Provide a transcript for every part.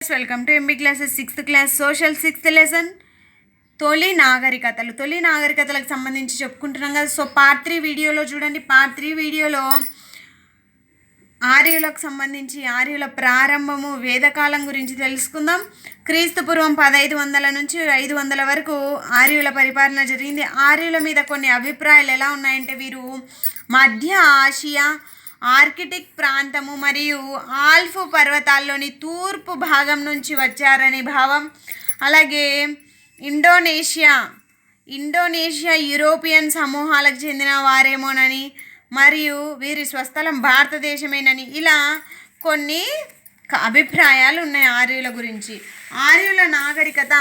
Welcome to MB classes 6th class social 6th lesson తొలి నాగరికతలకు సంబంధించి చెప్పుకుంటున్నాం కదా. సో పార్ట్ 3 వీడియోలో చూడండి. పార్ట్ 3 వీడియోలో ఆర్యులకు సంబంధించి ఆర్యుల ప్రారంభము వేదకాలం గురించి తెలుసుకుందాం. క్రీస్తు పూర్వం 1500 నుంచి 500 వరకు ఆర్యుల పరిపాలన జరిగింది. ఆర్యుల మీద కొన్ని అభిప్రాయాలు ఎలా ఉన్నాయంటే, వీరు మధ్య ఆసియా ఆర్కిటిక్ ప్రాంతము మరియు ఆల్ఫ్ పర్వతాల్లోని తూర్పు భాగం నుంచి వచ్చారని భావం. అలాగే ఇండోనేషియా యూరోపియన్ సమూహాలకు చెందిన వారేమోనని, మరియు వీరి స్వస్థలం భారతదేశమేనని, ఇలా కొన్ని అభిప్రాయాలు ఉన్నాయి ఆర్యుల గురించి. ఆర్యుల నాగరికత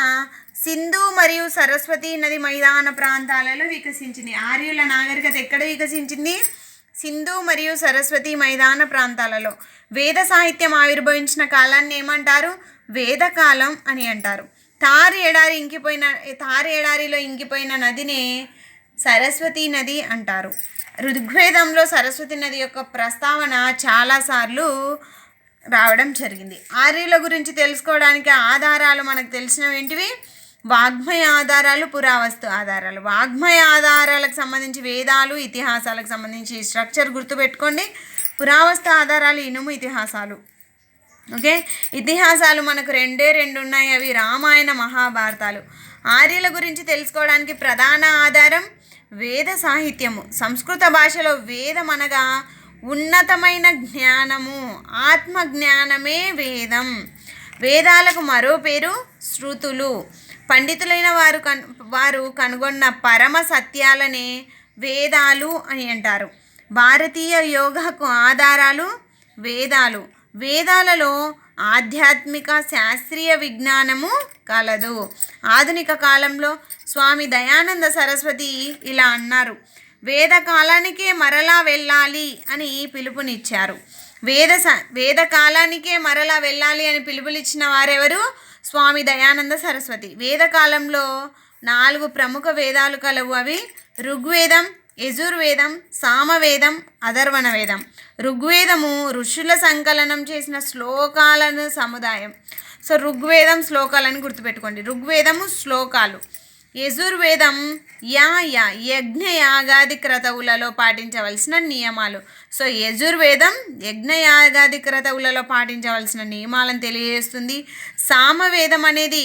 సింధు మరియు సరస్వతి నది మైదాన ప్రాంతాలలో వికసించింది. ఆర్యుల నాగరికత ఎక్కడ వికసించింది? సింధు మరియు సరస్వతి మైదాన ప్రాంతాలలో. వేద సాహిత్యం ఆవిర్భవించిన కాలాన్ని ఏమంటారు? వేదకాలం అని అంటారు. తారు ఎడారిలో ఇంకిపోయిన నదినే సరస్వతి నది అంటారు. ఋగ్వేదంలో సరస్వతి నది యొక్క ప్రస్తావన చాలాసార్లు రావడం జరిగింది. ఆర్యుల గురించి తెలుసుకోవడానికి ఆధారాలు మనకు తెలిసినవి ఏంటివి? వాగ్మయ ఆధారాలు, పురావస్తు ఆధారాలు. వాగ్మయ ఆధారాలకు సంబంధించి వేదాలు, ఇతిహాసాలకు సంబంధించి స్ట్రక్చర్ గుర్తుపెట్టుకోండి. పురావస్తు ఆధారాలు ఇనుము ఇతిహాసాలు. ఓకే, ఇతిహాసాలు మనకు రెండు ఉన్నాయి, అవి రామాయణ మహాభారతాలు. ఆర్యుల గురించి తెలుసుకోవడానికి ప్రధాన ఆధారం వేద సాహిత్యము. సంస్కృత భాషలో వేదం అనగా ఉన్నతమైన జ్ఞానము, ఆత్మ జ్ఞానమే వేదం. వేదాలకు మరో పేరు శృతులు. పండితులైన వారు కనుగొన్న పరమ సత్యాలనే వేదాలు అని అంటారు. భారతీయ యోగకు ఆధారాలు వేదాలు. వేదాలలో ఆధ్యాత్మిక శాస్త్రీయ విజ్ఞానము కలదు. ఆధునిక కాలంలో స్వామి దయానంద సరస్వతి ఇలా అన్నారు: వేద కాలానికే మరలా వెళ్ళాలి అని పిలుపునిచ్చారు. వేద కాలానికే మరలా వెళ్ళాలి అని పిలుపునిచ్చిన వారెవరు? స్వామి దయానంద సరస్వతి. వేదకాలంలో 4 ప్రముఖ వేదాలు కలవు. అవి ఋగ్వేదం, యజుర్వేదం, సామవేదం, అథర్వణ వేదం. ఋగ్వేదము ఋషుల సంకలనం చేసిన శ్లోకాలను సముదాయం. సో ఋగ్వేదం శ్లోకాలను గుర్తుపెట్టుకోండి. ఋగ్వేదము శ్లోకాలు. యజుర్వేదం యజ్ఞ యాగాది క్రతువులలో పాటించవలసిన నియమాలు. సో యజుర్వేదం యజ్ఞ యాగాది క్రతువులలో పాటించవలసిన నియమాలను తెలియజేస్తుంది. సామవేదం అనేది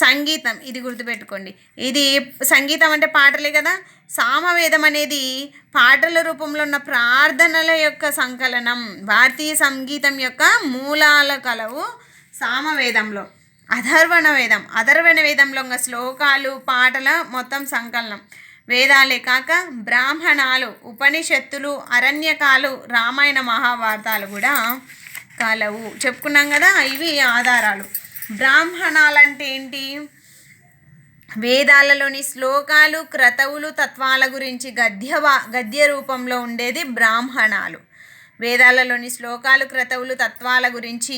సంగీతం, ఇది గుర్తుపెట్టుకోండి. ఇది సంగీతం అంటే పాటలే కదా. సామవేదం అనేది పాటల రూపంలో ఉన్న ప్రార్థనల యొక్క సంకలనం. భారతీయ సంగీతం యొక్క మూలాల కలవు సామవేదంలో. అథర్వణ వేదంలో ఉన్న శ్లోకాలు, పాటల మొత్తం సంకలనం. వేదాలే కాక బ్రాహ్మణాలు, ఉపనిషత్తులు, అరణ్యకాలు, రామాయణ మహాభారతాలు కూడా కలవు. చెప్పుకున్నాం కదా, ఇవి ఆధారాలు. బ్రాహ్మణాలంటే ఏంటి? వేదాలలోని శ్లోకాలు, క్రతువులు, తత్వాల గురించి గద్య రూపంలో ఉండేది బ్రాహ్మణాలు. వేదాలలోని శ్లోకాలు, క్రతువులు, తత్వాల గురించి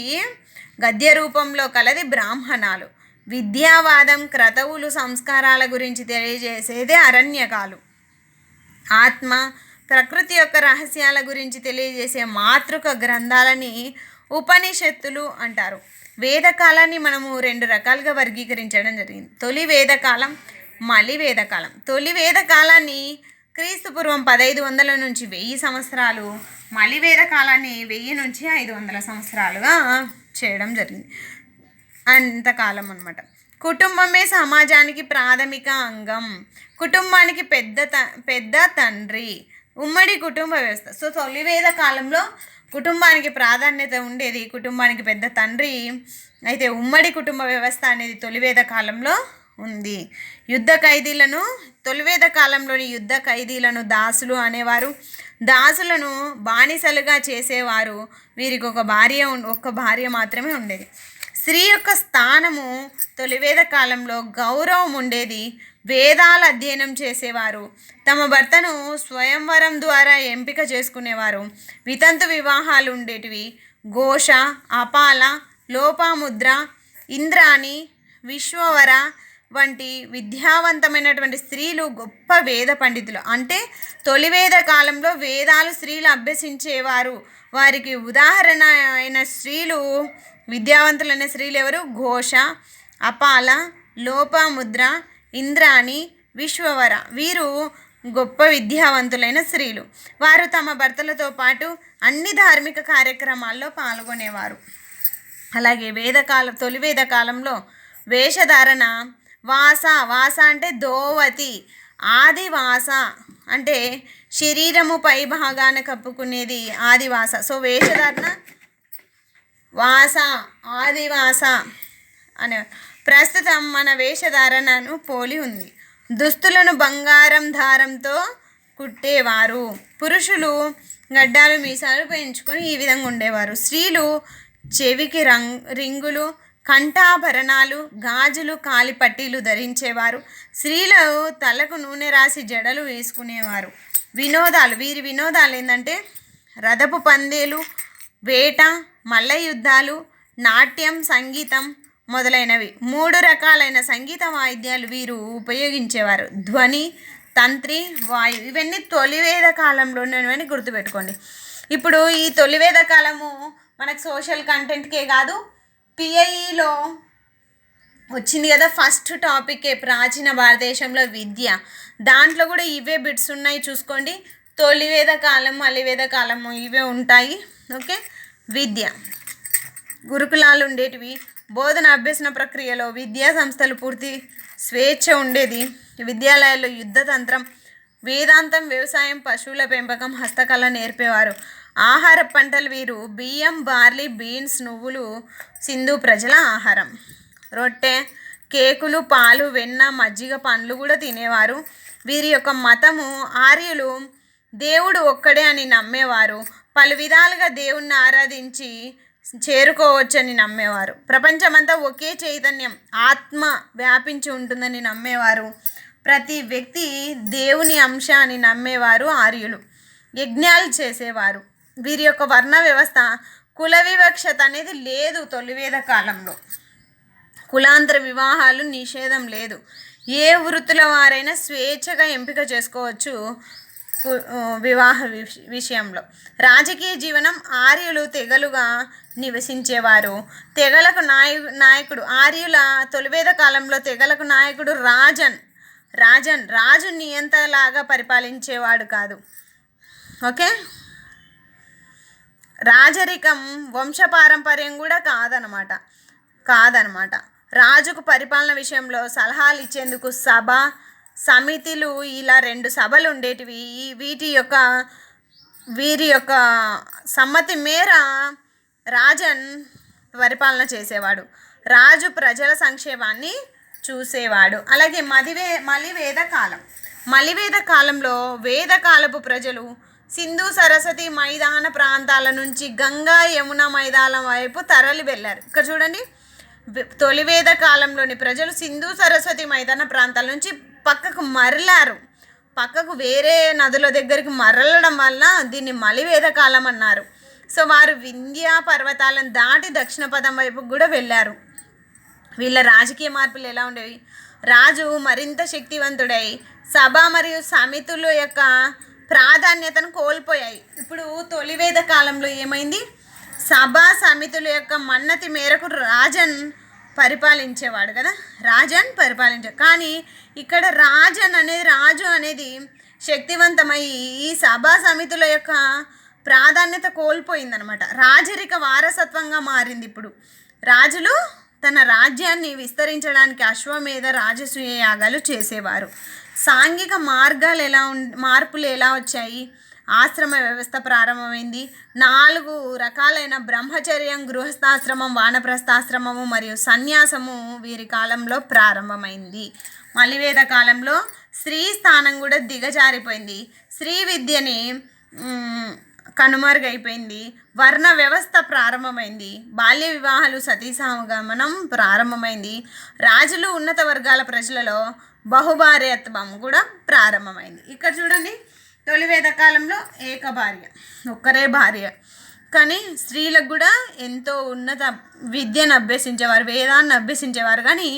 గద్య రూపంలో కలది బ్రాహ్మణాలు. విద్యావాదం, క్రతువులు, సంస్కారాల గురించి తెలియజేసేది అరణ్యకాలు. ఆత్మ, ప్రకృతి యొక్క రహస్యాల గురించి తెలియజేసే మాతృక గ్రంథాలని ఉపనిషత్తులు అంటారు. వేదకాలాన్ని మనము 2 రకాలుగా వర్గీకరించడం జరిగింది: తొలి వేదకాలం, మలి వేదకాలం. తొలి వేదకాలాన్ని క్రీస్తు పూర్వం 1500 నుంచి 1000 సంవత్సరాలు, మలి వేదకాలాన్ని 1000 నుంచి 500 సంవత్సరాలుగా చేయడం జరిగింది. అంతకాలం అన్నమాట. కుటుంబమే సమాజానికి ప్రాథమిక అంగం. కుటుంబానికి పెద్ద తండ్రి. ఉమ్మడి కుటుంబ వ్యవస్థ. సో తొలి వేద కాలంలో కుటుంబానికి ప్రాధాన్యత ఉండేది, కుటుంబానికి పెద్ద తండ్రి. అయితే ఉమ్మడి కుటుంబ వ్యవస్థ అనేది తొలివేద కాలంలో ఉంది. తొలివేద కాలంలోని యుద్ధ ఖైదీలను దాసులు అనేవారు. దాసులను బానిసలుగా చేసేవారు. వీరికి ఒక భార్య మాత్రమే ఉండేది. స్త్రీ యొక్క స్థానము తొలివేద కాలంలో గౌరవం ఉండేది. వేదాల అధ్యయనం చేసేవారు. తమ భర్తను స్వయంవరం ద్వారా ఎంపిక చేసుకునేవారు. వితంతు వివాహాలు ఉండేటివి. ఘోష, అపాల, లోపాముద్ర, ఇంద్రాణి, విశ్వవర, వంటి విద్యావంతమైనటువంటి స్త్రీలు గొప్ప వేద పండితులు. అంటే తొలి వేద కాలంలో వేదాలు స్త్రీలు అభ్యసించేవారు. వారికి ఉదాహరణ అయిన స్త్రీలు, విద్యావంతులైన స్త్రీలు ఎవరు? ఘోష, అపాల, లోపాముద్ర, ఇంద్రాణి, విశ్వవర. వీరు గొప్ప విద్యావంతులైన స్త్రీలు. వారు తమ భర్తలతో పాటు అన్ని ధార్మిక కార్యక్రమాల్లో పాల్గొనేవారు. అలాగే తొలి వేద కాలంలో వేషధారణ వాస అంటే దోవతి, ఆదివాస అంటే శరీరము పై భాగాన కప్పుకునేది ఆదివాస. సో వేషధారణ వాస, ఆదివాస అనే. ప్రస్తుతం మన వేషధారణను పోలి ఉంది. దుస్తులను బంగారం దారంతో కుట్టేవారు. పురుషులు గడ్డాలు మీసాలు పెంచుకొని ఈ విధంగా ఉండేవారు. స్త్రీలు చెవికి రింగులు, కంఠాభరణాలు, గాజులు, కాలిపట్టీలు ధరించేవారు. స్త్రీలు తలకు నూనె రాసి జడలు వేసుకునేవారు. వీరి వినోదాలు ఏంటంటే రథపు పందేలు, వేట, మల్ల యుద్ధాలు, నాట్యం, సంగీతం మొదలైనవి. 3 రకాలైన సంగీత వాయిద్యాలు వీరు ఉపయోగించేవారు. ధ్వని, తంత్రి, వాయు. ఇవన్నీ తొలివేద కాలంలో ఉన్నవని గుర్తుపెట్టుకోండి. ఇప్పుడు ఈ తొలివేద కాలము మనకు సోషల్ కంటెంట్కే కాదు, పిఐఈలో వచ్చింది కదా ఫస్ట్ టాపికే, ప్రాచీన భారతదేశంలో విద్య. దాంట్లో కూడా ఇవే బిట్స్ ఉన్నాయి, చూసుకోండి. తొలివేద కాలం, మలివేద కాలము ఇవే ఉంటాయి. ఓకే. విద్య, గురుకులాలు ఉండేటివి. బోధన అభ్యసన ప్రక్రియలో విద్యా సంస్థలు పూర్తి స్వేచ్ఛ ఉండేది. విద్యాలయాల్లో యుద్ధతంత్రం, వేదాంతం, వ్యవసాయం, పశువుల పెంపకం, హస్తకళ నేర్పేవారు. ఆహార పంటలు వీరు బియ్యం, బార్లీ, బీన్స్, నువ్వులు సింధు ప్రజల ఆహారం. రొట్టె, కేకులు, పాలు, వెన్న, మజ్జిగ, పండ్లు కూడా తినేవారు. వీరి యొక్క మతము ఆర్యులు దేవుడు ఒక్కడే అని నమ్మేవారు. పలు విధాలుగా దేవుణ్ణి ఆరాధించి చేరుకోవచ్చని నమ్మేవారు. ప్రపంచమంతా ఒకే చైతన్యం, ఆత్మ వ్యాపించి ఉంటుందని నమ్మేవారు. ప్రతి వ్యక్తి దేవుని అంశ అని నమ్మేవారు ఆర్యులు. యజ్ఞాలు చేసేవారు. వీరి యొక్క వర్ణ వ్యవస్థ, కుల వివక్షత అనేది లేదు. తొలివేద కాలంలో కులాంతర వివాహాలు నిషేధం లేదు. ఏ వృత్తుల వారైనా స్వేచ్ఛగా ఎంపిక చేసుకోవచ్చు వివాహ విషయంలో. రాజకీయ జీవనం, ఆర్యులు తెగలుగా నివసించేవారు. తెగలకు నాయకుడు ఆర్యుల తొలివేద కాలంలో తెగలకు నాయకుడు రాజు నియంతలాగా పరిపాలించేవాడు కాదు. ఓకే. రాజరికం వంశపారంపర్యం కూడా కాదనమాట. రాజుకు పరిపాలన విషయంలో సలహాలు ఇచ్చేందుకు సభ, సమితిలు, ఇలా 2 సభలు ఉండేటివి. వీరి యొక్క సమ్మతి మేర రాజన్ పరిపాలన చేసేవాడు. రాజు ప్రజల సంక్షేమాన్ని చూసేవాడు. అలాగే మలివేద కాలంలో వేదకాలపు ప్రజలు సింధు సరస్వతి మైదాన ప్రాంతాల నుంచి గంగా, యమున మైదానం వైపు తరలి వెళ్ళారు. ఇక్కడ చూడండి, తొలివేద కాలంలోని ప్రజలు సింధు సరస్వతి మైదాన ప్రాంతాల నుంచి పక్కకు వేరే నదుల దగ్గరికి మరలడం వల్ల దీన్ని మలివేద కాలం అన్నారు. సో వారు వింధ్యా పర్వతాలను దాటి దక్షిణ పదం వైపు కూడా వెళ్ళారు. వీళ్ళ రాజకీయ మార్పులు ఎలా ఉండేవి? రాజు మరింత శక్తివంతుడై సభ మరియు సమితుల యొక్క ప్రాధాన్యతను కోల్పోయాయి. ఇప్పుడు తొలివేద కాలంలో ఏమైంది? సభా సమితుల యొక్క మన్నతి మేరకు రాజన్ పరిపాలించేవాడు కదా, కానీ ఇక్కడ రాజు అనేది శక్తివంతమై ఈ సభా సమితుల యొక్క ప్రాధాన్యత కోల్పోయిందనమాట. రాజరిక వారసత్వంగా మారింది. ఇప్పుడు రాజులు తన రాజ్యాన్ని విస్తరించడానికి అశ్వమేధ, రాజసూయ యాగాలు చేసేవారు. సాంఘిక మార్పులు ఎలా వచ్చాయి? ఆశ్రమ వ్యవస్థ ప్రారంభమైంది. 4 రకాలైన బ్రహ్మచర్యం, గృహస్థాశ్రమం, వానప్రస్థాశ్రమము మరియు సన్యాసము వీరి కాలంలో ప్రారంభమైంది. మలివేద కాలంలో స్త్రీ స్థానం కూడా దిగజారిపోయింది. స్త్రీ విద్యని కనుమరుగైపోయింది. వర్ణ వ్యవస్థ ప్రారంభమైంది. బాల్య వివాహాలు, సతీ సహగమనం ప్రారంభమైంది. రాజులు, ఉన్నత వర్గాల ప్రజలలో బహుభార్యత్వం కూడా ప్రారంభమైంది. ఇక్కడ చూడండి, తొలివేద కాలంలో ఒక్కరే భార్య. కానీ స్త్రీలకు కూడా ఎంతో ఉన్నత విద్యను అభ్యసించేవారు, వేదాన్ని అభ్యసించేవారు. కానీ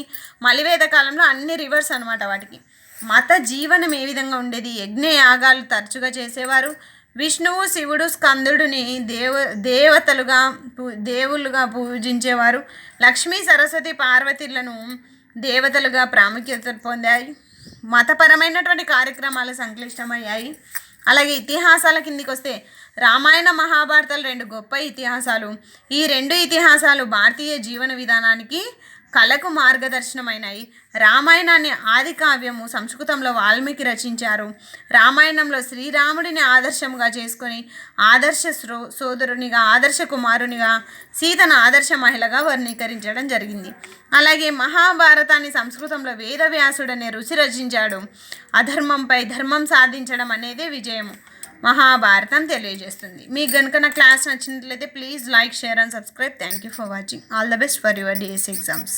మలివేద కాలంలో అన్ని రివర్స్ అనమాట వాటికి. మత జీవనం ఏ విధంగా ఉండేది, యజ్ఞ యాగాలు తరచుగా చేసేవారు. విష్ణువు, శివుడు, స్కందుడిని దేవులుగా పూజించేవారు. లక్ష్మీ, సరస్వతి, పార్వతీలను దేవతలుగా ప్రాముఖ్యత పొందాయి. మతపరమైనటువంటి కార్యక్రమాలు సంక్లిష్టమయ్యాయి. అలాగే ఇతిహాసాల కిందికి వస్తే రామాయణ, మహాభారతాలు 2 గొప్ప ఇతిహాసాలు. ఈ 2 ఇతిహాసాలు భారతీయ జీవన విధానానికి, కళకు మార్గదర్శనమైనాయి. రామాయణాన్ని ఆది కావ్యము సంస్కృతంలో వాల్మీకి రచించారు. రామాయణంలో శ్రీరాముడిని ఆదర్శంగా చేసుకొని ఆదర్శ సోదరునిగా, ఆదర్శ కుమారునిగా, సీతను ఆదర్శ మహిళగా వర్ణీకరించడం జరిగింది. అలాగే మహాభారతాన్ని సంస్కృతంలో వేదవ్యాసుడనే ఋషి రచించాడు. అధర్మంపై ధర్మం సాధించడం అనేది విజయము మహాభారతం తెలియజేస్తుంది. మీకు కనుక నా క్లాస్ నచ్చినట్లయితే please like, share and subscribe. Thank you for watching. All the best for your DSC exams.